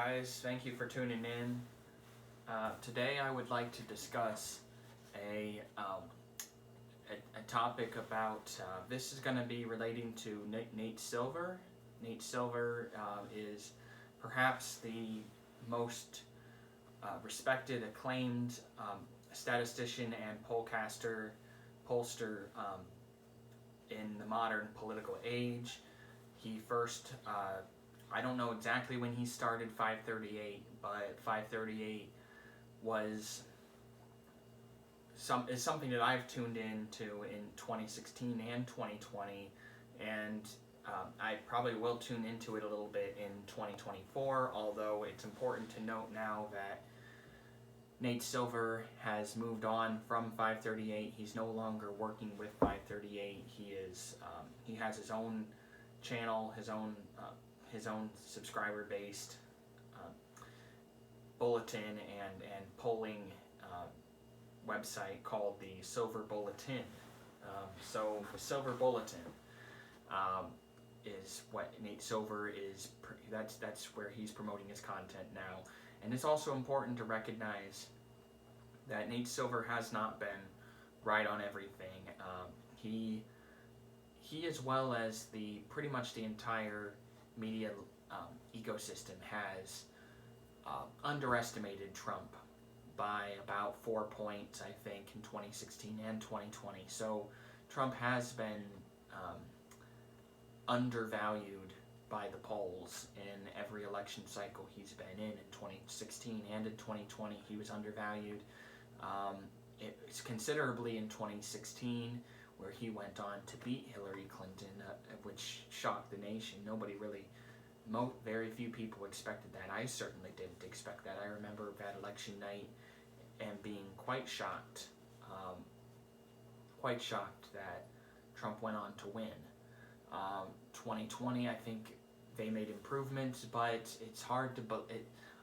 Guys, thank you for tuning in. Today I would like to discuss a topic about, this is going to be relating to Nate Silver. Nate Silver is perhaps the most respected, acclaimed statistician and pollster in the modern political age. He first, I don't know exactly when he started 538, but 538 was is something that I've tuned into in 2016 and 2020, and I probably will tune into it a little bit in 2024, although it's important to note now that Nate Silver has moved on from 538. He's no longer working with 538. He has his own channel, his own subscriber-based bulletin and polling website called the Silver Bulletin. So the Silver Bulletin is what Nate Silver is. That's where he's promoting his content now, and it's also important to recognize that Nate Silver has not been right on everything. He as well as pretty much the entire media ecosystem has underestimated Trump by about 4 points, I think, in 2016 and 2020. So Trump has been undervalued by the polls in every election cycle he's been in 2016 and in 2020. He was undervalued. It's considerably in 2016, where he went on to beat Hillary Clinton, which shocked the nation. Very few people expected that. I certainly didn't expect that. I remember that election night and being quite shocked that Trump went on to win. 2020, I think they made improvements, but it's hard to.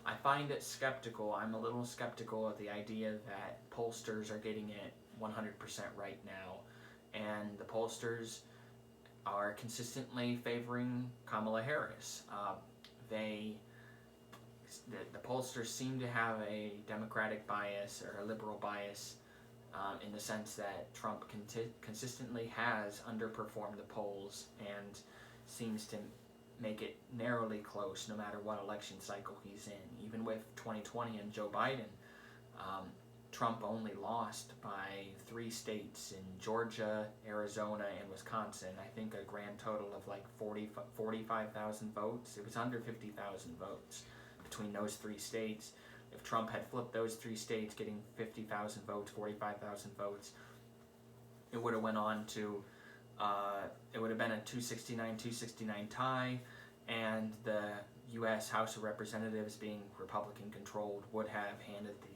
I find it skeptical. I'm a little skeptical of the idea that pollsters are getting it 100% right now, and the pollsters are consistently favoring Kamala Harris. The pollsters seem to have a Democratic bias or a liberal bias in the sense that Trump consistently has underperformed the polls and seems to make it narrowly close no matter what election cycle he's in. Even with 2020 and Joe Biden, Trump only lost by 3 states in Georgia, Arizona, and Wisconsin. I think a grand total of like 45,000 votes. It was under 50,000 votes between those 3 states. If Trump had flipped those 3 states, getting 50,000 votes, 45,000 votes, it would have went on to, it would have been a 269 tie, and the U.S. House of Representatives, being Republican controlled, would have handed the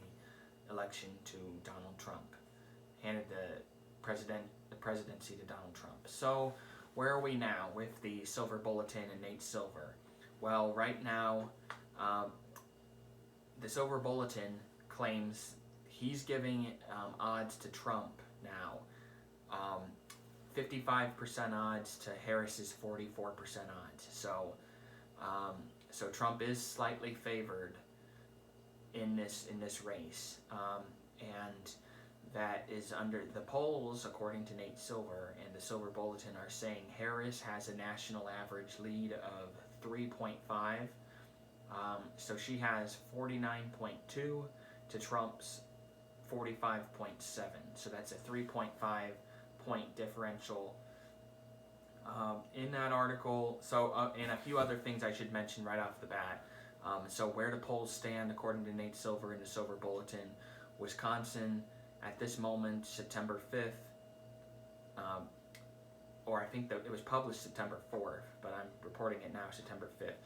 election to Donald Trump, handed the presidency to Donald Trump. So where are we now with the Silver Bulletin and Nate Silver? Well, right now, the Silver Bulletin claims he's giving odds to Trump now. 55% odds to Harris's 44% odds. So Trump is slightly favored in this race, and that is under the polls, according to Nate Silver and the Silver Bulletin, are saying Harris has a national average lead of 3.5. So she has 49.2 to Trump's 45.7. So that's a 3.5 point differential in that article. So and a few other things I should mention right off the bat. So where do polls stand according to Nate Silver in the Silver Bulletin? Wisconsin at this moment, September 5th, or I think that it was published September 4th, but I'm reporting it now September 5th.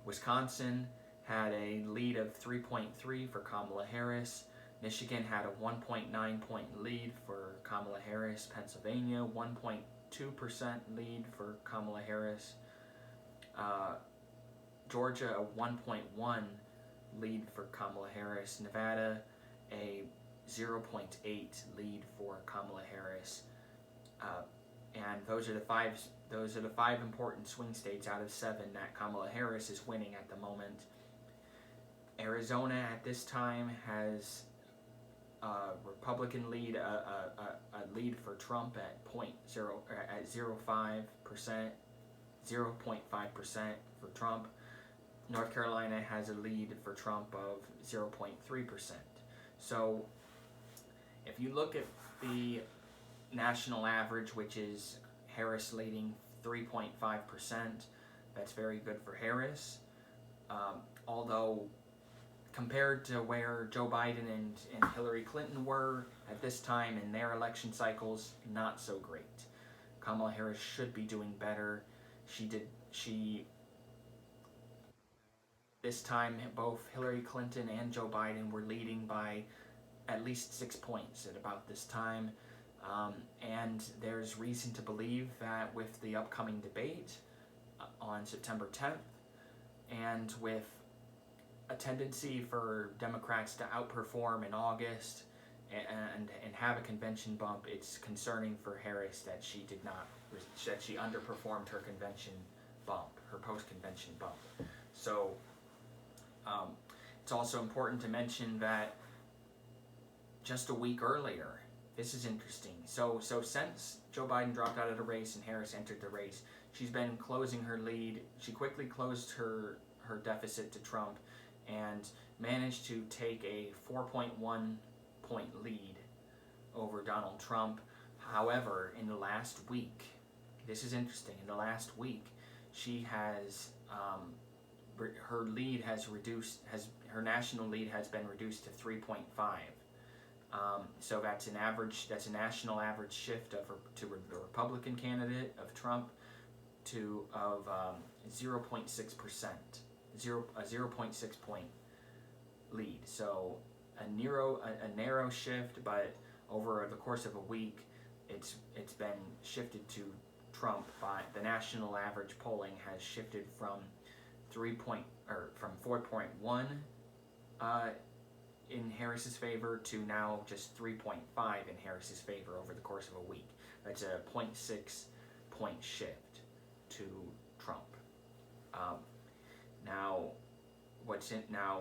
Wisconsin had a lead of 3.3 for Kamala Harris. Michigan had a 1.9 point lead for Kamala Harris. Pennsylvania, 1.2% lead for Kamala Harris. Georgia, a 1.1 lead for Kamala Harris. Nevada, a 0.8 lead for Kamala Harris. And those are the five important swing states out of 7 that Kamala Harris is winning at the moment. Arizona at this time has a Republican lead, a lead for Trump at 0.05%, 0.5% for Trump. North Carolina has a lead for Trump of 0.3%. So if you look at the national average, which is Harris leading 3.5%, that's very good for Harris. Although compared to where Joe Biden and Hillary Clinton were at this time in their election cycles, not so great. Kamala Harris should be doing better. This time, both Hillary Clinton and Joe Biden were leading by at least 6 points at about this time. And there's reason to believe that with the upcoming debate on September 10th, and with a tendency for Democrats to outperform in August and have a convention bump, it's concerning for Harris that she underperformed her convention bump, her post-convention bump. So it's also important to mention that just a week earlier, this is interesting. So since Joe Biden dropped out of the race and Harris entered the race, she's been closing her lead. She quickly closed her deficit to Trump and managed to take a 4.1 point lead over Donald Trump. However, in the last week, this is interesting, in the last week, she has, her lead has reduced, her national lead has been reduced to 3.5. So that's a national average shift to the Republican candidate of Trump of 0.6%, a 0.6 point lead. So a narrow shift, but over the course of a week, it's been shifted to Trump by the national average polling has shifted from 4.1 in Harris's favor to now just 3.5 in Harris's favor over the course of a week. That's a 0.6 point shift to Trump.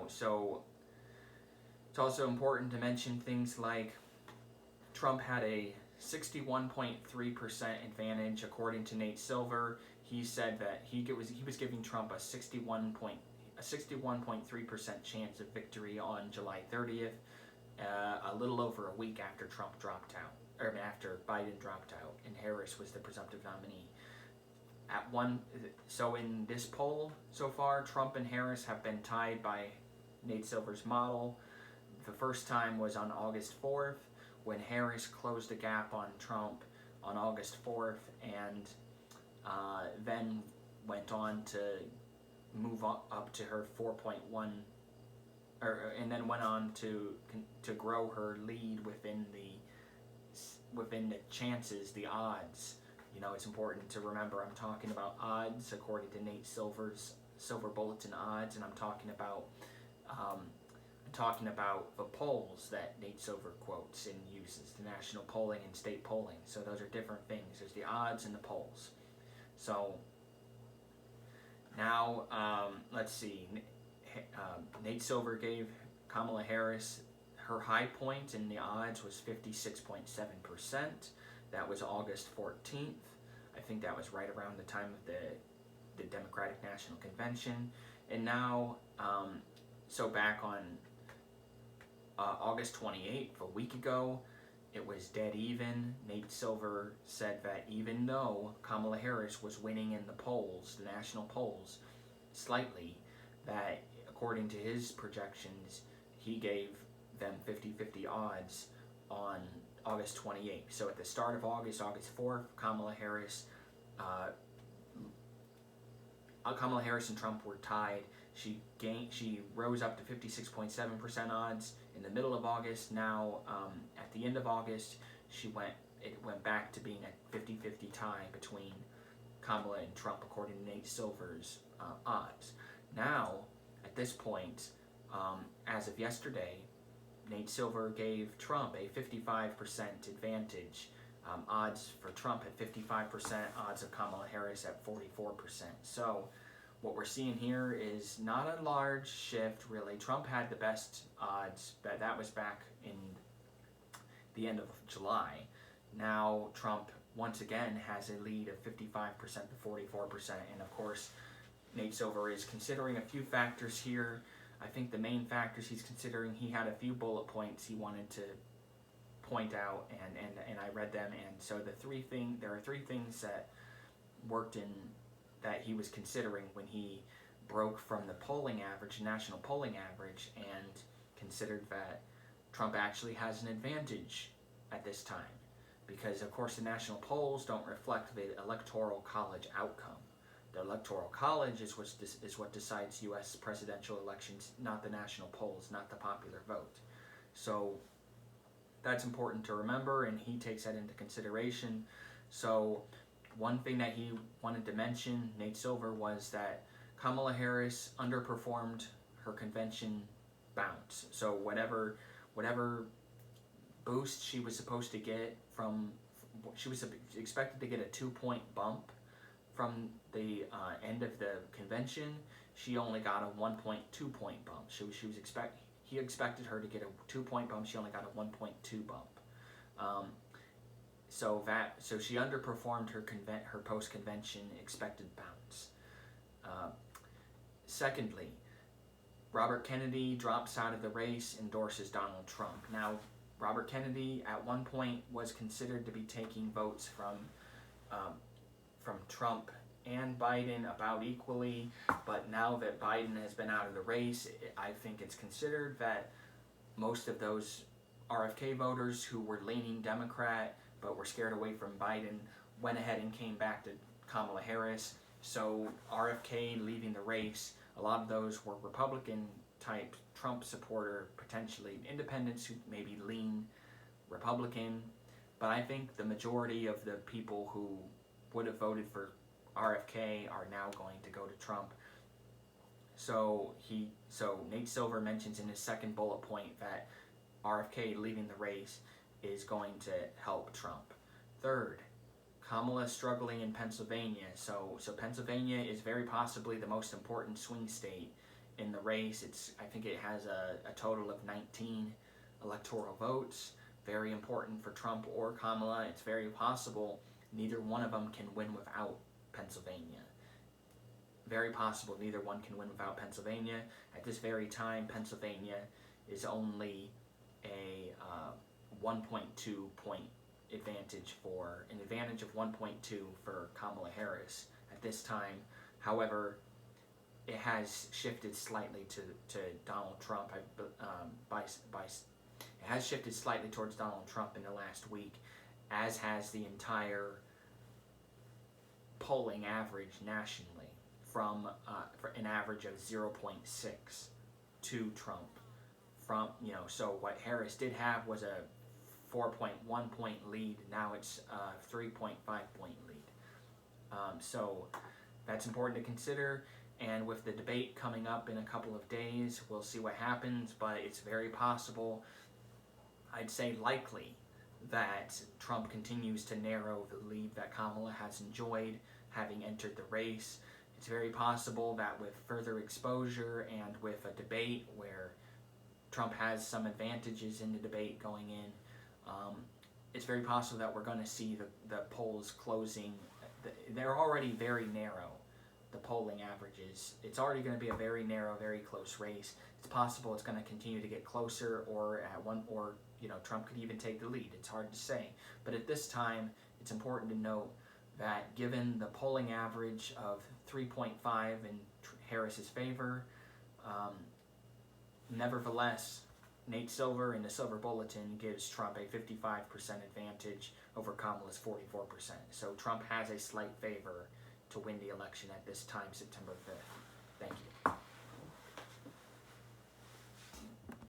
So it's also important to mention things like Trump had a 61.3% advantage according to Nate Silver. He said that he was giving Trump a 61.3% chance of victory on July 30th, a little over a week after Trump dropped out, or after Biden dropped out, and Harris was the presumptive nominee. So in this poll so far, Trump and Harris have been tied by Nate Silver's model. The first time was on August 4th, when Harris closed the gap on Trump on August 4th, and then went on to move up to her 4.1, and then went on to grow her lead within the chances, the odds. You know, it's important to remember I'm talking about odds according to Nate Silver's Silver Bulletin odds, and I'm talking about the polls that Nate Silver quotes and uses, the national polling and state polling. So those are different things. There's the odds and the polls. So now, let's see. Nate Silver gave Kamala Harris, her high point in the odds was 56.7%. That was August 14th. I think that was right around the time of the Democratic National Convention. And now, so back on August 28th, a week ago, it was dead even. Nate Silver said that even though Kamala Harris was winning in the polls, the national polls, slightly, that according to his projections, he gave them 50-50 odds on August 28th. So at the start of August 4th, Kamala Harris and Trump were tied. She rose up to 56.7% odds in the middle of August. Now, at the end of August, it went back to being a 50-50 tie between Kamala and Trump, according to Nate Silver's odds. Now, at this point, as of yesterday, Nate Silver gave Trump a 55% advantage. Odds for Trump at 55%, odds of Kamala Harris at 44%. So what we're seeing here is not a large shift, really. Trump had the best odds, but that was back in the end of July. Now Trump once again has a lead of 55% to 44%, and of course Nate Silver is considering a few factors here. I think the main factors he's considering, he had a few bullet points he wanted to point out, and I read them, and so there are three things that worked in that he was considering when he broke from the polling average, national polling average, and considered that Trump actually has an advantage at this time, because of course the national polls don't reflect the electoral college outcome. The electoral college is what decides U.S. presidential elections, not the national polls, not the popular vote. So that's important to remember, and he takes that into consideration. So one thing that he wanted to mention, Nate Silver, was that Kamala Harris underperformed her convention bounce. So whatever boost she was supposed to get she was expected to get a 2-point bump from the end of the convention. She only got a 1.2 point bump. He expected her to get a 2-point bump. She only got a 1.2 bump. So she underperformed her post-convention expected bounce. Secondly, Robert Kennedy drops out of the race, endorses Donald Trump. Now, Robert Kennedy at one point was considered to be taking votes from Trump and Biden about equally, but now that Biden has been out of the race, I think it's considered that most of those RFK voters who were leaning Democrat but were scared away from Biden went ahead and came back to Kamala Harris. So RFK leaving the race, a lot of those were Republican type Trump supporter, potentially independents who maybe lean Republican. But I think the majority of the people who would have voted for RFK are now going to go to Trump. So Nate Silver mentions in his second bullet point that RFK leaving the race is going to help Trump. Third, Kamala struggling in Pennsylvania. So Pennsylvania is very possibly the most important swing state in the race. I think it has a total of 19 electoral votes. Very important for Trump or Kamala. It's very possible neither one of them can win without Pennsylvania. Very possible neither one can win without Pennsylvania. At this very time, Pennsylvania is only a 1.2 point advantage of 1.2 for Kamala Harris at this time. However, it has shifted slightly to Donald Trump. It has shifted slightly towards Donald Trump in the last week, as has the entire polling average nationally, from for an average of 0.6 to Trump. So what Harris did have was a 4.1 point lead. Now it's a 3.5 point lead. So that's important to consider. And with the debate coming up in a couple of days, we'll see what happens. But it's very possible, I'd say likely, that Trump continues to narrow the lead that Kamala has enjoyed having entered the race. It's very possible that with further exposure and with a debate where Trump has some advantages in the debate going in, it's very possible that we're going to see the polls closing. They're already very narrow, the polling averages. It's already going to be a very narrow, very close race. It's possible it's going to continue to get closer, or Trump could even take the lead. It's hard to say. But at this time, it's important to note that given the polling average of 3.5 in Harris's favor, nevertheless, Nate Silver in the Silver Bulletin gives Trump a 55% advantage over Kamala's 44%. So Trump has a slight favor to win the election at this time, September 5th. Thank you.